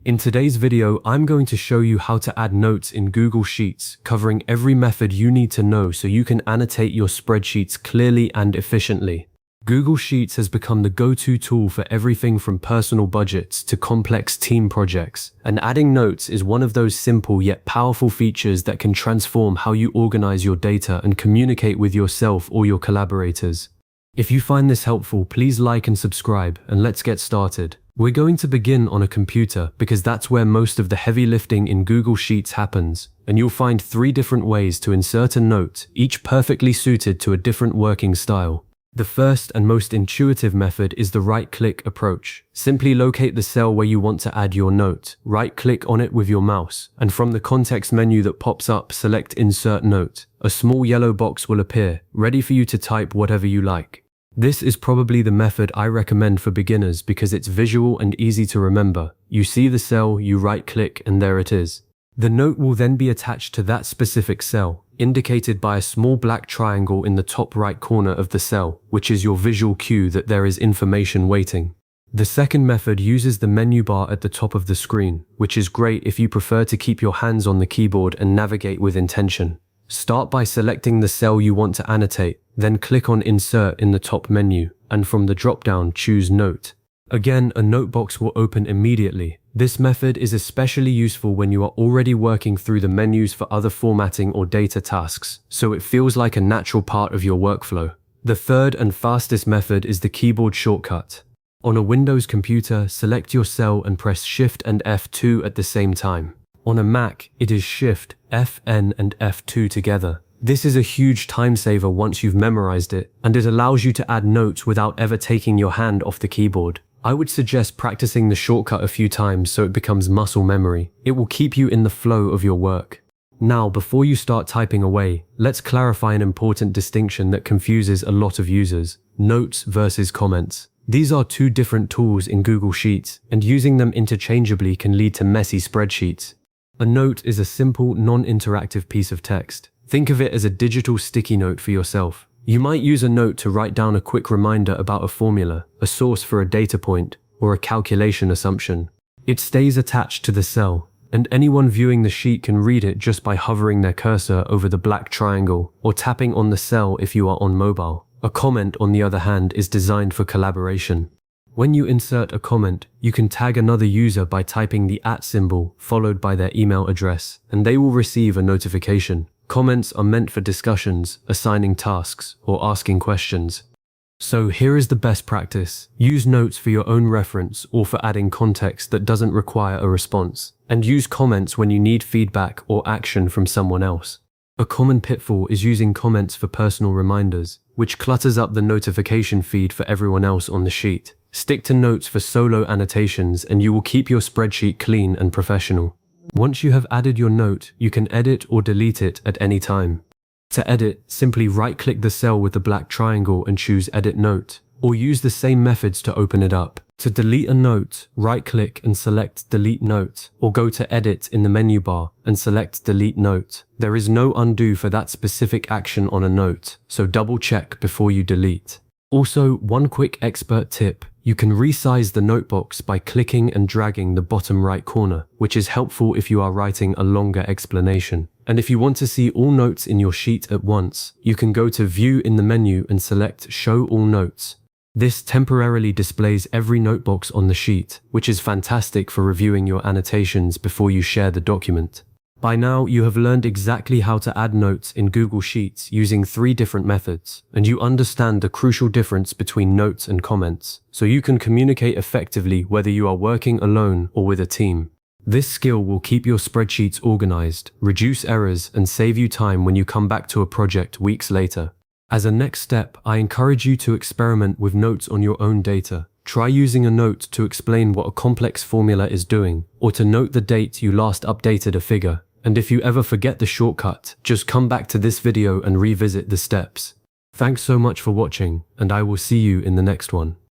In today's video, I'm going to show you how to add notes in Google Sheets, covering every method you need to know so you can annotate your spreadsheets clearly and efficiently. Google Sheets has become the go-to tool for everything from personal budgets to complex team projects, and adding notes is one of those simple yet powerful features that can transform how you organize your data and communicate with yourself or your collaborators. If you find this helpful, please like and subscribe, and let's get started. We're going to begin on a computer because that's where most of the heavy lifting in Google Sheets happens, and you'll find 3 different ways to insert a note, each perfectly suited to a different working style. The first and most intuitive method is the right-click approach. Simply locate the cell where you want to add your note, right-click on it with your mouse, and from the context menu that pops up, select Insert Note. A small yellow box will appear, ready for you to type whatever you like. This is probably the method I recommend for beginners because it's visual and easy to remember. You see the cell, you right-click, and there it is. The note will then be attached to that specific cell, indicated by a small black triangle in the top right corner of the cell, which is your visual cue that there is information waiting. The second method uses the menu bar at the top of the screen, which is great if you prefer to keep your hands on the keyboard and navigate with intention. Start by selecting the cell you want to annotate, then click on Insert in the top menu, and from the drop-down choose Note. Again, a note box will open immediately. This method is especially useful when you are already working through the menus for other formatting or data tasks, so it feels like a natural part of your workflow. The third and fastest method is the keyboard shortcut. On a Windows computer, select your cell and press Shift and F2 at the same time. On a Mac, it is Shift, Fn and F2 together. This is a huge time saver once you've memorized it, and it allows you to add notes without ever taking your hand off the keyboard. I would suggest practicing the shortcut a few times so it becomes muscle memory. It will keep you in the flow of your work. Now, before you start typing away, let's clarify an important distinction that confuses a lot of users: notes versus comments. These are 2 different tools in Google Sheets, and using them interchangeably can lead to messy spreadsheets. A note is a simple, non-interactive piece of text. Think of it as a digital sticky note for yourself. You might use a note to write down a quick reminder about a formula, a source for a data point, or a calculation assumption. It stays attached to the cell, and anyone viewing the sheet can read it just by hovering their cursor over the black triangle or tapping on the cell if you are on mobile. A comment, on the other hand, is designed for collaboration. When you insert a comment, you can tag another user by typing the @ symbol followed by their email address, and they will receive a notification. Comments are meant for discussions, assigning tasks, or asking questions. So here is the best practice. Use notes for your own reference or for adding context that doesn't require a response, and use comments when you need feedback or action from someone else. A common pitfall is using comments for personal reminders, which clutters up the notification feed for everyone else on the sheet. Stick to notes for solo annotations and you will keep your spreadsheet clean and professional. Once you have added your note, you can edit or delete it at any time. To edit, simply right-click the cell with the black triangle and choose Edit Note, or use the same methods to open it up. To delete a note, right-click and select Delete Note, or go to Edit in the menu bar and select Delete Note. There is no undo for that specific action on a note, so double-check before you delete. Also, one quick expert tip: you can resize the notebox by clicking and dragging the bottom right corner, which is helpful if you are writing a longer explanation. And if you want to see all notes in your sheet at once, you can go to View in the menu and select Show All Notes. This temporarily displays every notebox on the sheet, which is fantastic for reviewing your annotations before you share the document. By now, you have learned exactly how to add notes in Google Sheets using 3 different methods, and you understand the crucial difference between notes and comments, so you can communicate effectively whether you are working alone or with a team. This skill will keep your spreadsheets organized, reduce errors, and save you time when you come back to a project weeks later. As a next step, I encourage you to experiment with notes on your own data. Try using a note to explain what a complex formula is doing, or to note the date you last updated a figure. And if you ever forget the shortcut, just come back to this video and revisit the steps. Thanks so much for watching, and I will see you in the next one.